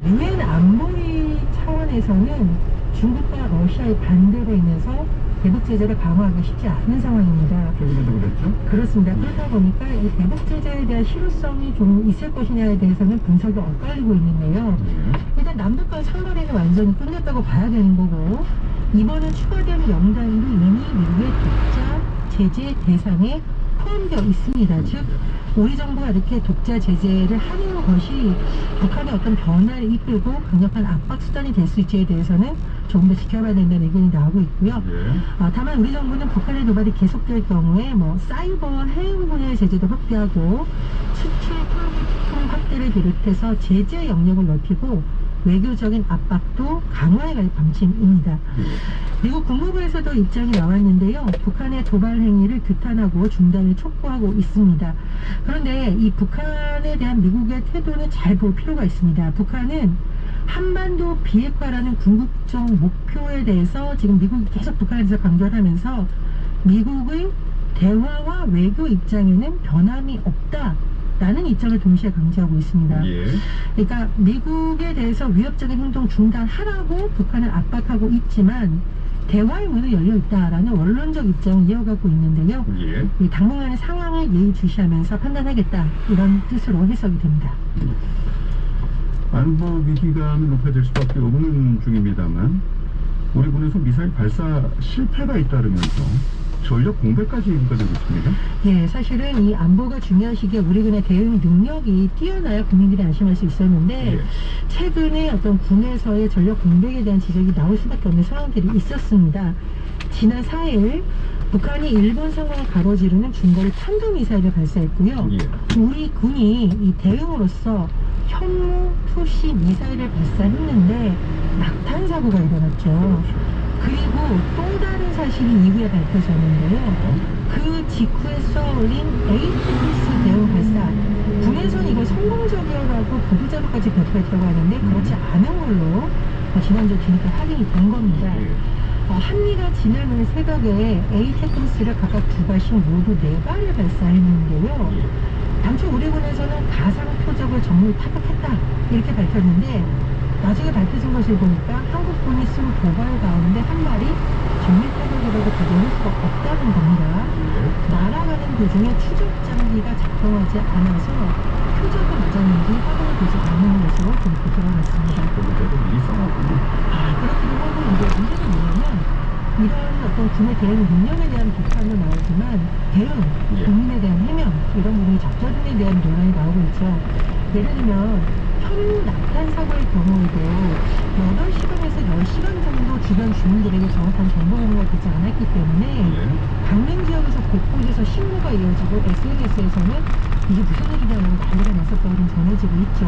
유엔 안보리 차원에서는 중국과 러시아의 반대로 인해서 대북 제재를 강화하기 쉽지 않은 상황입니다. 최근에도 그랬죠? 그렇습니다. 그렇다 보니까 이 대북 제재에 대한 실효성이 좀 있을 것이냐에 대해서는 분석이 엇갈리고 있는데요. 일단 남북 간 상거래는 완전히 끝났다고 봐야 되는 거고, 이번에 추가된 명단도 이미 미국의 독자 제재 대상에 포함되어 있습니다. 즉 우리 정부가 이렇게 독자 제재를 하는 것이 북한의 어떤 변화를 이끌고 강력한 압박 수단이 될 수 있지에 대해서는 조금 더 지켜봐야 된다는 의견이 나오고 있고요. 다만 우리 정부는 북한의 도발이 계속될 경우에 사이버 해운 분야의 제재도 확대하고 수출 통합 확대를 비롯해서 제재 영역을 넓히고 외교적인 압박도 강화해갈 방침입니다. 미국 국무부에서도 입장이 나왔는데요. 북한의 도발 행위를 규탄하고 중단을 촉구하고 있습니다. 그런데 이 북한에 대한 미국의 태도는 잘 볼 필요가 있습니다. 북한은 한반도 비핵화라는 궁극적 목표에 대해서 지금 미국이 계속 북한에 대해서 강조를 하면서 미국의 대화와 외교 입장에는 변함이 없다 라는 입장을 동시에 강조하고 있습니다. 그러니까 미국에 대해서 위협적인 행동 중단하라고 북한을 압박하고 있지만 대화의 문은 열려 있다라는 원론적 입장을 이어가고 있는데요. 이 당분간의 상황을 예의주시하면서 판단하겠다 이런 뜻으로 해석이 됩니다. 안보 위기감이 높아질 수밖에 없는 중입니다만 우리 군에서 미사일 발사 실패가 잇따르면서 전력 공백까지 얘기가 되고 있습니다. 예, 사실은 이 안보가 중요한 시기에 우리 군의 대응 능력이 뛰어나야 국민들이 안심할 수 있었는데 최근에 어떤 군에서의 전력 공백에 대한 지적이 나올 수밖에 없는 상황들이 있었습니다. 지난 4일 북한이 일본 상공을 가로지르는 중거리 탄도미사일을 발사했고요. 우리 군이 이 대응으로서 현무 투시 미사일을 발사했는데 낙탄 사고가 일어났죠. 그리고 또 다른 사실이 이후에 밝혀졌는데요. 그 직후에 쏘아올린 에이티스 대응 발사, 군에서는 이걸 성공적이라고 보도자료까지 발표했다고 하는데 그렇지 않은 걸로 지난주 뒤늦게 확인이 된 겁니다. 한미가 지난해 새벽에 에이테크스를 각각 2발씩 모두 4발을 발사했는데요. 당초 우리 군에서는 가상 표적을 정밀 타격했다 이렇게 밝혔는데 나중에 밝혀진 것을 보니까 한국군이 쓴 도발 가운데 한 발이 정밀 타격이라고 비교할 수가 없다는 겁니다. 날아가는 도중에 추적 장비가 작동하지 않아서 표적이 맞았는지 확인이 되지 않는 것으로 그렇게 드러났습니다. 그렇기도 하고 이제 문제는 뭐냐면 이런 어떤 군의 대응 능력에 대한 비판도 나오지만 대응, 국민에 대한 해명 이런 부분이 적절함에 대한 논란이 나오고 있죠. 예를 들면 현무 낙탄 사고의 경우에도 8시간에서 10시간 정도 주변 주민들에게 정확한 정보 공유가 되지 않았기 때문에 강릉 지역에서 곳곳에서 신고가 이어지고 SNS에서는 이게 무슨 일이냐고 난리가 났었다고 좀 전해지고 있죠.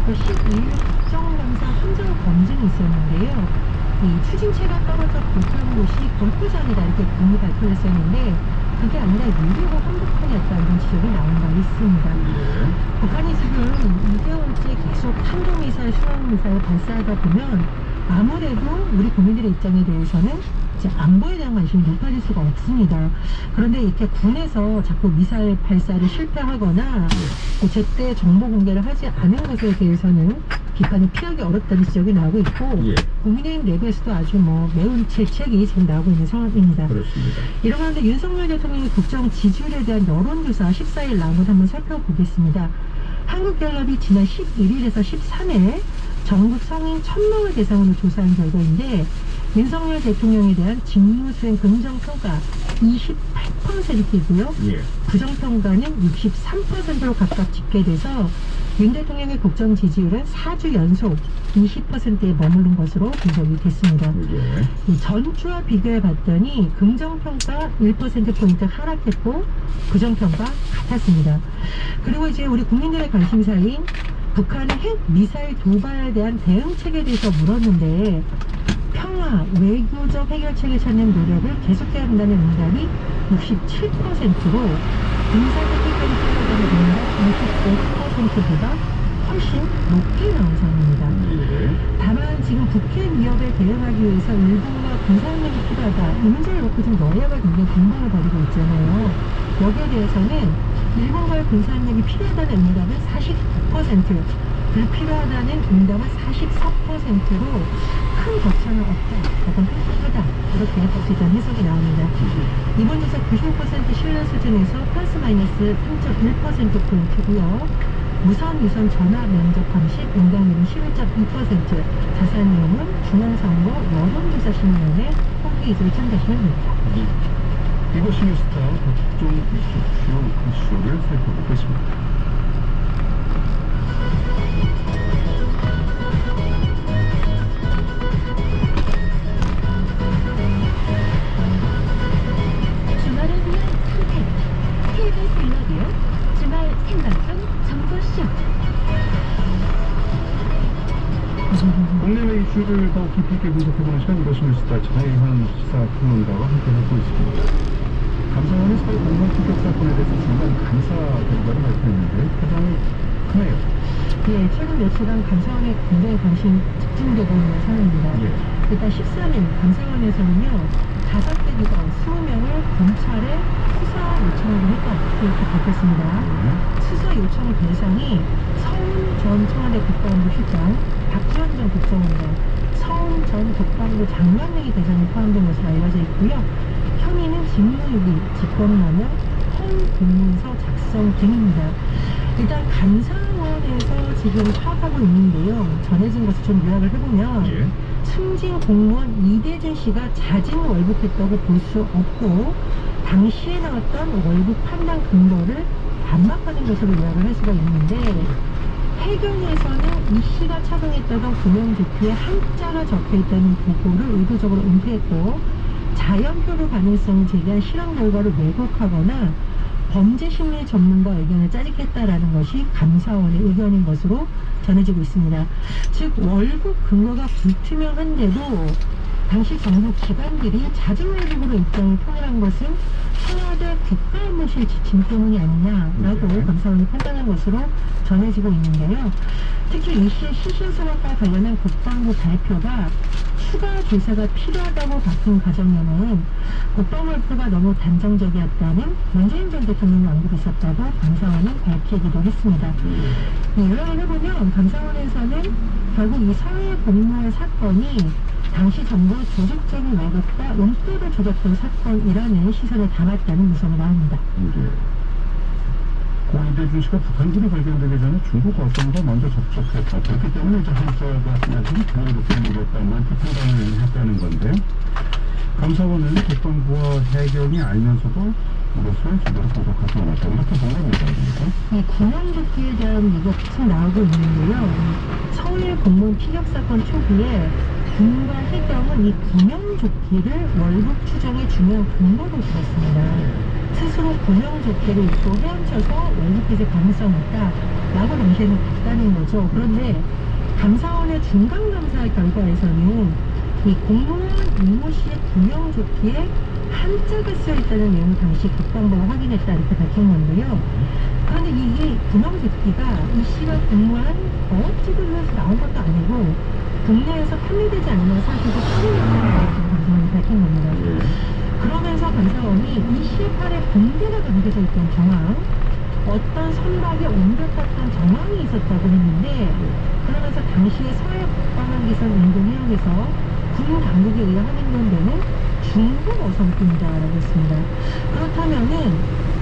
12일 국정감사 현장 검증이 있었는데요. 이 추진체가 떨어져 불타는 곳이 골프장이다 이렇게 공이 발표했었는데 그게 아니라 유리고 한복판이었다 이런 지적이 나온 바 있습니다. 북한이 지금 2개월째 계속 탄도미사일, 순항미사일 발사하다 보면 아무래도 우리 국민들의 입장에 대해서는 이제 안보에 대한 관심이 높아질 수가 없습니다. 그런데 이렇게 군에서 자꾸 미사일 발사를 실패하거나 제때 정보 공개를 하지 않은 것에 대해서는 비판을 피하기 어렵다는 지적이 나오고 있고 국민의힘 내부에서도 아주 매운 질책이 지금 나오고 있는 상황입니다. 그렇습니다. 이런 가운데 윤석열 대통령의 국정 지지율에 대한 여론조사 14일 나온 것 한번 살펴보겠습니다. 한국갤럽이 지난 11일에서 13일 전국 성인 1000명을 대상으로 조사한 결과인데 윤석열 대통령에 대한 직무수행 긍정평가 28%이고요. 부정평가는 63%로 각각 집계돼서 윤 대통령의 국정 지지율은 4주 연속 20%에 머무른 것으로 분석이 됐습니다. 이 전주와 비교해 봤더니 긍정평가 1%포인트 하락했고 부정평가 같았습니다. 그리고 이제 우리 국민들의 관심사인 북한의 핵 미사일 도발에 대한 대응책에 대해서 물었는데 평화, 외교적 해결책을 찾는 노력을 계속해야 한다는 응답이 67%로 군사적 해결이 필요하다는 응답 65%보다 훨씬 높게 나온 상황입니다. 다만 지금 북핵 위협에 대응하기 위해서 일본과 군사협력이 필요하다 이 문제를 놓고 지금 여야가 굉장히 분봉을 벌이고 있잖아요. 여기에 대해서는 일본과의 군사협력이 필요하다는 응답은 49%, 불필요하다는 응답은 44%로 큰 격차는 없다, 혹은 팽팽하다, 이렇게 볼 수 있다는 해석이 나옵니다. 이번 조사 95% 신뢰 수준에서 플러스 마이너스 3.1%포인트고요. 무선, 유선, 전화 면접 감시 응답률은 11.2%. 자세한 내용은 중앙선거 여론조사 신문에 홈페이지를 참조하시면 됩니다. 이것이 뉴스타 각종 주요 이슈를 살펴보겠습니다. 주말을 위한 선택. KBS 일라디오 주말 생방송 정보쇼. 국내외 이슈를 더 깊이 있게 분석해보는 시간, 이것이 뉴스타 장혜환 시사평론가와 함께하고 있습니다. 감사원의 서울 공무원 피격 사건에 대해서 중간 감사 결과를 발표했는데 파장이 크네요. 예, 최근 며칠간 감사원의 굉장히 관심이 집중되고 있는 상황입니다. 예. 일단 13일 감사원에서는요, 5개 기관 20명을 검찰에 수사 요청을 했다, 이렇게 밝혔습니다. 수사 요청 대상이 서훈 전 청와대 국방부 실장, 박지원 전 국정원장, 서훈 전 국방부 장관 등이 대상에 포함된 것으로 알려져 있고요. 혐의는 직무유기, 직권남용, 헌공문서 작성 등입니다. 일단 감사원에서 지금 파악하고 있는데요. 전해진 것을 좀 요약을 해보면 예. 승진 공무원 이대준 씨가 자진 월북했다고 볼 수 없고, 당시에 나왔던 월북 판단 근거를 반박하는 것으로 요약을 할 수가 있는데, 해경에서는 이 씨가 착용했다던 구명조끼에 한자가 적혀있다는 보고를 의도적으로 은폐했고, 자연표류 가능성을 제기한 실험 결과를 왜곡하거나 범죄심리 전문가 의견을 짜집겠다라는 것이 감사원의 의견인 것으로 전해지고 있습니다. 즉, 월북 근거가 불투명한데도 당시 정부 기관들이 자진 월북으로 입장을 표현한 것은 청와대 국가안보실 지침 때문이 아니냐라고 네. 감사원이 판단한 것으로 전해지고 있는데요. 특히 이 씨의 시신 소각과 관련한 국방부 발표가 추가 조사가 필요하다고 바뀐 과정에는 국방월표가 너무 단정적이었다는 문재인 전 대통령의 언급이 있었다고 감사원이 밝히기도 했습니다. 요약을 해보면 감사원에서는 결국 이 서해 공무원 사건이 당시 정부의 조직적인 왜곡과 은폐를 조작된 사건이라는 시선을 담았다는 분석이 나옵니다. 고 이대준 씨가 북한군이 발견되기 전에 중국 어선과 먼저 접촉했다. 그렇기 때문에 이제 한자가 그냥 그렇게 물었다만 판단을 했다는 건데, 감사원은 국방부와 해경이 알면서도 이것을 제대로 보고하지 않았다, 이렇게 본 겁니다. 이 구명조끼에 대한 얘기가 계속 나오고 있는데요. 서울 공무원 피격 사건 초기에 군과 해경은 이 구명조끼를 월북 추정의 중요한 근거로 들었습니다. 스스로 구명조끼를 입고 헤엄쳐서 월북했을 가능성이 있다라고 당시에는 봤다는 거죠. 그런데 감사원의 중간감사 결과에서는 이 공무원 이모 씨의 구명조끼에 한자가 쓰여있다는 내용을 당시 국방부가 확인했다, 이렇게 밝힌 건데요. 그런데 이 구명조끼가 이 씨가 근무한 어업지구에서 나온 것도 아니고 국내에서 판매되지 않는 사실도 확인했다는 것을 감사원이 밝힌 겁니다. 그러면서 감사원이 이 씨의 팔에 붕대가 감겨져 있던 정황, 어떤 선박에 옮겨탔던 정황이 있었다고 했는데, 그러면서 당시에 서해 국방항기선 인근 해역에서 군 당국에 의해 확인되는 중국 어선뿐이다라고 했습니다. 그렇다면은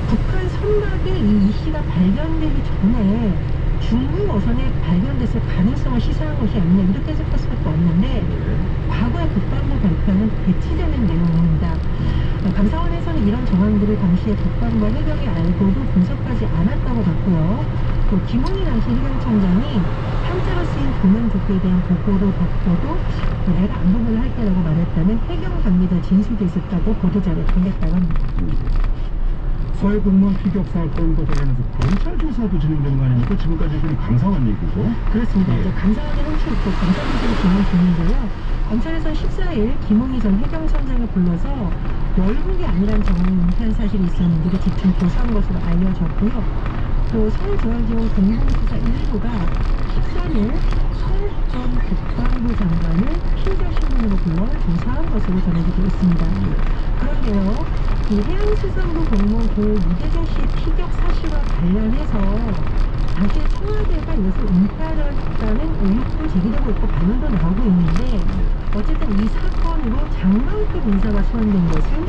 북한 선박에 이 씨가 발견되기 전에 중국 어선에 발견됐을 가능성을 시사한 것이 아니냐, 이렇게 해석할 수밖에 없는데, 과거의 국방부 발표는 배치되는 내용입니다. 감사원에서는 이런 정황들을 당시에 국방부와 해경이 알고도 분석하지 않았다고 봤고요. 또 김홍희 당시 해경청장이 한자로 쓰인 구명조끼에 대한 보고를 받고도 내가 안보를 할 때라고 말했다는 해경 관계자 진술도 있었다고 보도자료에 공개했다고 합니다. 서해 공무원 피격 사건과 관련해서 검찰 조사도 진행되는 거 아닙니까? 지금까지는 감사원 얘기고. 그렇습니다. 예. 이제 감사원의 형식 있고 검찰조사를 진행 중인데요. 검찰에서 14일 김홍희 전 해경청장을 불러서 월북이 아니란 정황한 사실이 있었는데 집중 조사한 것으로 알려졌고요. 또 서울중앙지검 공공수사 1부가 13일 서울 전 국방부 장관을 피의자 신분으로 불러 조사한 것으로 전해지고 있습니다. 그런데요, 이 해양수산부 공무원 고 이대준 씨의 피격 사실과 관련해서 사실 청와대가 이것을 은폐하려는 의혹도 제기되고 있고 반응도 나오고 있는데 어쨌든 이 사건으로 장관급 인사가 소환된 것은